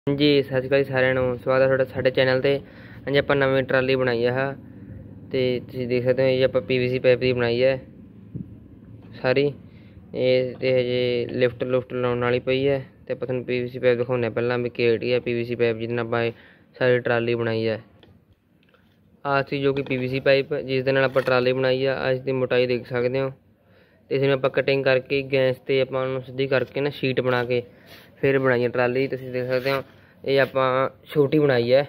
जी सत श्री अकाल सारिਆਂ ਨੂੰ स्वागत है ਤੁਹਾਡਾ ਸਾਡੇ चैनल ਤੇ। ਅੱਜ ਆਪਾਂ ਨਵੀਂ ट्राली बनाई है तो तुम देख सकते हो ये आप PVC पाइप की बनाई है सारी। ये हजे लिफ्ट लुफ्ट लाने वाली पई है तो आप तुहानूं PVC पाइप दिखाने पहला भी केड़ी है PVC पाइप जिस आप सारी ट्राली बनाई है। आ सी जो कि PVC पाइप जिस दे नाल आप ट्राली बनाई है। अज की मोटाई देख सकते हो तो इसमें आप कटिंग करके गैस से आप सीधी करके ना शीट बना के फिर बनाई है ट्राली। तुम देख सकते हो ये आप छोटी बनाई है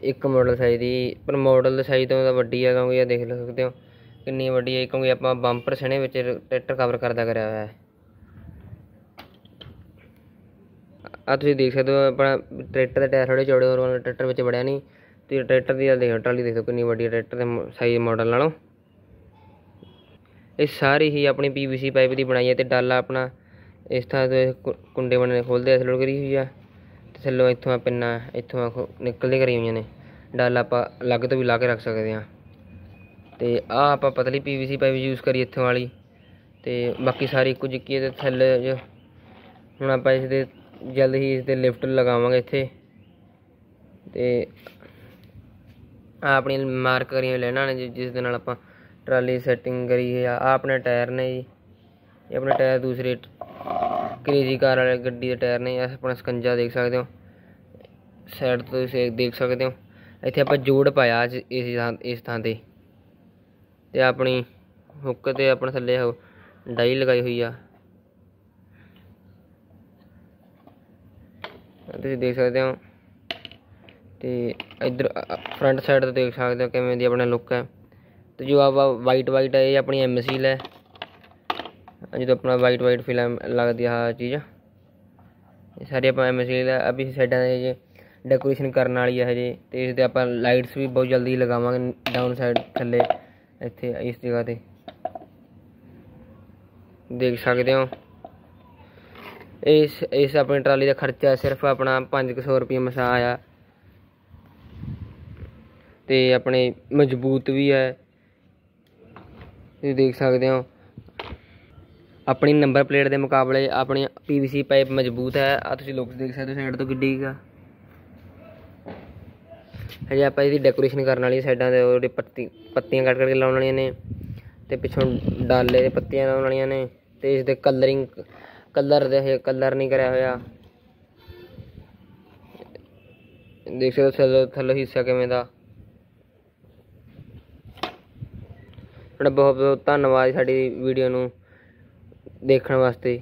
एक मॉडल साइज़ की, पर मॉडल साइज़ तो वड्डी है क्योंकि देख सकते हो कितनी वड्डी है क्योंकि आप बंपर सने में ट्रैक्टर कवर करदा कराया हुआ है। आ तुम देख सकते हो अपना ट्रैक्टर के टायर थोड़े चौड़े और ट्रैक्टर में बड़िया नहीं तो ट्रैक्टर की देखो ट्राली देखो कितनी वड्डी है ट्रैक्टर के साइज़ मॉडल नालों। ये सारी ही अपनी PVC पाइप की बनाई है तो डाला अपना इस तरह तो कुंडे बने खोलते ऐसे लोड करी हुई है थल्लों इत्थों पिन्ना इत्थों निकलते करी हुई ने डाल आप अलग तो भी ला के रख सकते हैं। तो आप पतली PVC पाइप यूज़ करी इत्थों वाली तो बाकी सारी कुछ की थल्ले जो हुण आप इस जल्द ही इस लिफ्ट लगावांगे इत्थे ते अपनी मार्क करी लेना ने जिस दे नाल आपां ट्राली सैटिंग करी है। आ अपने टायर ने जी ये अपने टायर दूसरे क्रेजी कार वाले गड्डी के टायर ने अपना सकंजा देख सकते हो साइड तो देख सकते हो इत्थे आप जोड़ पाया इस थां ते अपनी हुक ते अपने थल्ले डाई लगाई हुई आ तुसीं देख सकते हो। तो इधर फ्रंट साइड तो देख सकते हो किवें दी अपना लुक है। तो जो आप वाइट वाइट है ये अपनी M सील है जो अपना वाइट वाइट फिल्म लगती है हाँ चीज़ ये सारी आप M सील है। अभी साइडा ये डेकोरेशन करने वाली है हजे तो इस आप लाइट्स भी बहुत जल्दी लगावांगे डाउन साइड थल्ले इत्थे इस जगह ते देख सकते हो। इस अपनी ट्राली का खर्चा सिर्फ अपना 500 रुपये मसा आया तो अपने मजबूत भी है तुसीं देख सकते हो। अपनी नंबर प्लेट के मुकाबले अपनी PVC पाइप मजबूत है। आ तुसीं लुक देख सकते हो साइड तो किड्डी का हजे आप इसकी डेकोरेशन करने वाली साइडा से पत्तियां कट करके लाने वाली ने तो पिछों डाले पत्तियां लाने वाली ने तो इस कलरिंग कलर नहीं कराया हुआ देख सकते हो थल्लों हिस्सा किवें दा। बहुत बहुत धन्यवाद साड़ी वीडियो नूं देखने वास्ते।